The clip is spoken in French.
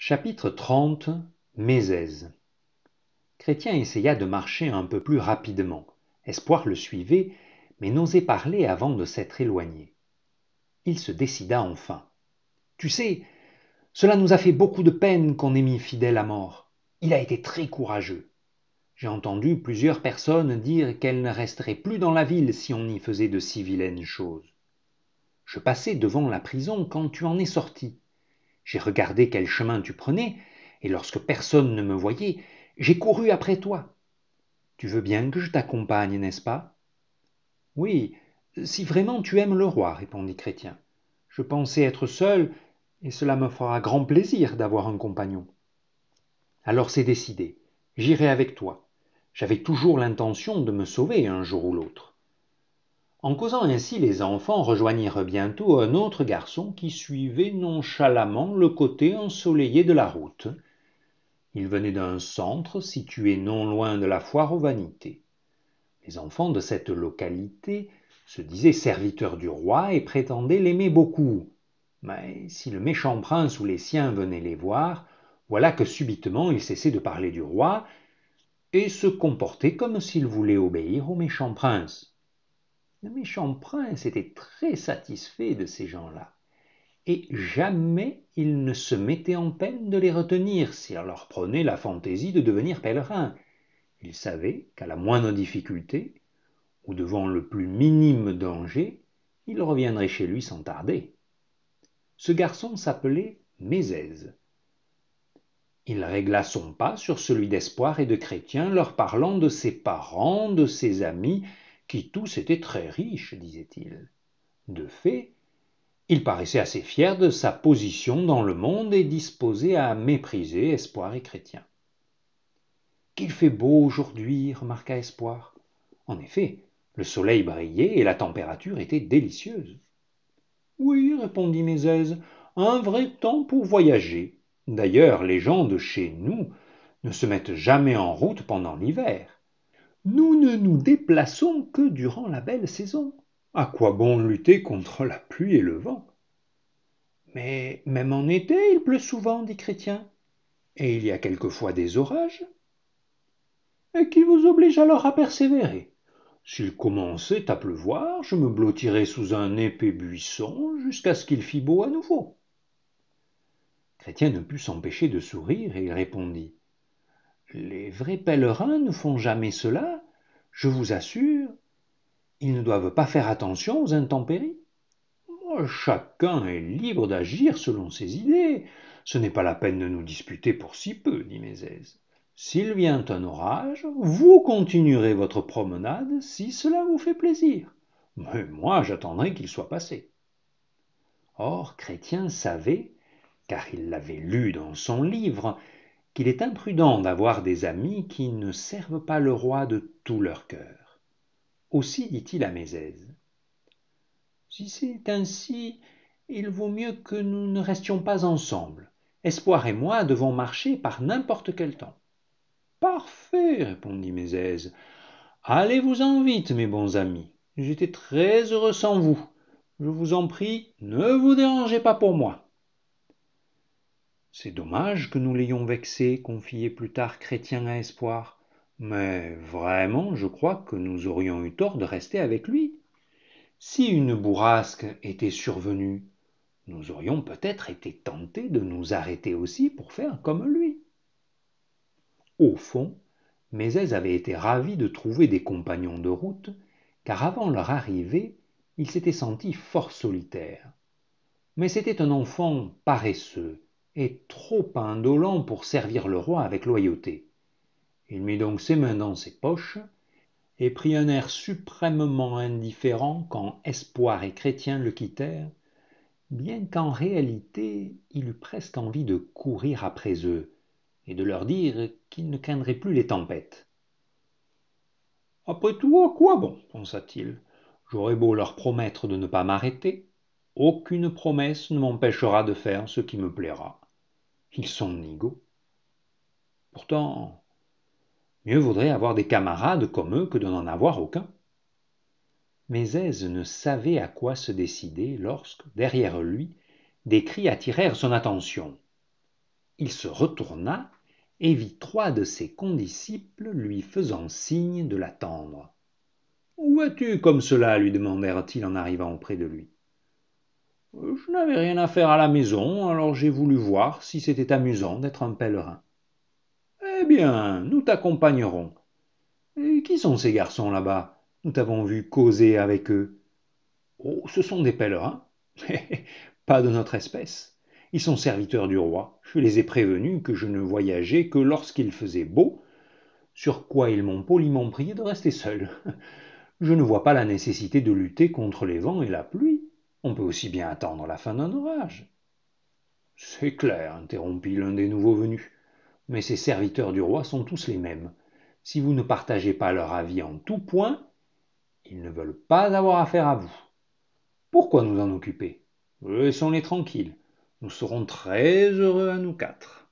Chapitre 30. Mésèse. Chrétien essaya de marcher un peu plus rapidement. Espoir le suivait, mais n'osait parler avant de s'être éloigné. Il se décida enfin. « Tu sais, cela nous a fait beaucoup de peine qu'on ait mis Fidèle à mort. Il a été très courageux. J'ai entendu plusieurs personnes dire qu'elle ne resterait plus dans la ville si on y faisait de si vilaines choses. Je passais devant la prison quand tu en es sorti. J'ai regardé quel chemin tu prenais, et lorsque personne ne me voyait, j'ai couru après toi. Tu veux bien que je t'accompagne, n'est-ce pas ? Oui, si vraiment tu aimes le roi, répondit Chrétien. Je pensais être seul, et cela me fera grand plaisir d'avoir un compagnon. Alors c'est décidé, j'irai avec toi. J'avais toujours l'intention de me sauver un jour ou l'autre. En causant ainsi, les enfants rejoignirent bientôt un autre garçon qui suivait nonchalamment le côté ensoleillé de la route. Il venait d'un centre situé non loin de la foire aux vanités. Les enfants de cette localité se disaient serviteurs du roi et prétendaient l'aimer beaucoup. Mais si le méchant prince ou les siens venaient les voir, voilà que subitement ils cessaient de parler du roi et se comportaient comme s'ils voulaient obéir au méchant prince. Le méchant prince était très satisfait de ces gens-là, et jamais il ne se mettait en peine de les retenir si on leur prenait la fantaisie de devenir pèlerins. Il savait qu'à la moindre difficulté, ou devant le plus minime danger, il reviendrait chez lui sans tarder. Ce garçon s'appelait Mésèse. Il régla son pas sur celui d'Espoir et de Chrétien, leur parlant de ses parents, de ses amis, qui tous étaient très riches, disait-il. De fait, il paraissait assez fier de sa position dans le monde et disposé à mépriser Espoir et Chrétien. « Qu'il fait beau aujourd'hui, remarqua Espoir. En effet, le soleil brillait et la température était délicieuse. « Oui, répondit Mésèse, un vrai temps pour voyager. D'ailleurs, les gens de chez nous ne se mettent jamais en route pendant l'hiver. Nous ne nous déplaçons que durant la belle saison. À quoi bon lutter contre la pluie et le vent ? Mais même en été, il pleut souvent, dit Chrétien, et il y a quelquefois des orages. Et qui vous oblige alors à persévérer ? S'il commençait à pleuvoir, je me blottirais sous un épais buisson jusqu'à ce qu'il fît beau à nouveau. Chrétien ne put s'empêcher de sourire et il répondit : Les vrais pèlerins ne font jamais cela, je vous assure. Ils ne doivent pas faire attention aux intempéries. Chacun est libre d'agir selon ses idées. Ce n'est pas la peine de nous disputer pour si peu, dit Mésèse. S'il vient un orage, vous continuerez votre promenade si cela vous fait plaisir. Mais moi, j'attendrai qu'il soit passé. Or, Chrétien savait, car il l'avait lu dans son livre, qu'il est imprudent d'avoir des amis qui ne servent pas le roi de tout leur cœur. Aussi dit-il à Mésèse : Si c'est ainsi, il vaut mieux que nous ne restions pas ensemble. Espoir et moi devons marcher par n'importe quel temps. Parfait, répondit Mésèse. Allez-vous-en vite, mes bons amis. J'étais très heureux sans vous. Je vous en prie, ne vous dérangez pas pour moi. C'est dommage que nous l'ayons vexé, confiait plus tard Chrétien à Espoir. Mais vraiment, je crois que nous aurions eu tort de rester avec lui. Si une bourrasque était survenue, nous aurions peut-être été tentés de nous arrêter aussi pour faire comme lui. Au fond, Mésèse avait été ravi de trouver des compagnons de route, car avant leur arrivée, il s'était senti fort solitaire. Mais c'était un enfant paresseux et trop indolent pour servir le roi avec loyauté. Il mit donc ses mains dans ses poches et prit un air suprêmement indifférent quand Espoir et Chrétien le quittèrent, bien qu'en réalité il eût presque envie de courir après eux et de leur dire qu'il ne craindrait plus les tempêtes. « Après tout, à quoi bon ? pensa-t-il. J'aurais beau leur promettre de ne pas m'arrêter, aucune promesse ne m'empêchera de faire ce qui me plaira. Ils sont nigauds. Pourtant, mieux vaudrait avoir des camarades comme eux que de n'en avoir aucun. » Mésèse ne savait à quoi se décider lorsque, derrière lui, des cris attirèrent son attention. Il se retourna et vit 3 de ses condisciples lui faisant signe de l'attendre. « Où vas-tu comme cela » lui demandèrent-ils en arrivant auprès de lui. « Je n'avais rien à faire à la maison, alors j'ai voulu voir si c'était amusant d'être un pèlerin. »« Eh bien, nous t'accompagnerons. »« Et qui sont ces garçons là-bas ? Nous t'avons vu causer avec eux. »« Oh, ce sont des pèlerins. Pas de notre espèce. Ils sont serviteurs du roi. Je les ai prévenus que je ne voyageais que lorsqu'il faisait beau, sur quoi ils m'ont poliment prié de rester seuls. Je ne vois pas la nécessité de lutter contre les vents et la pluie. On peut aussi bien attendre la fin d'un orage. »« C'est clair, interrompit l'un des nouveaux venus, mais ces serviteurs du roi sont tous les mêmes. Si vous ne partagez pas leur avis en tout point, ils ne veulent pas avoir affaire à vous. Pourquoi nous en occuper ? Laissons-les tranquilles. Nous serons très heureux à nous 4.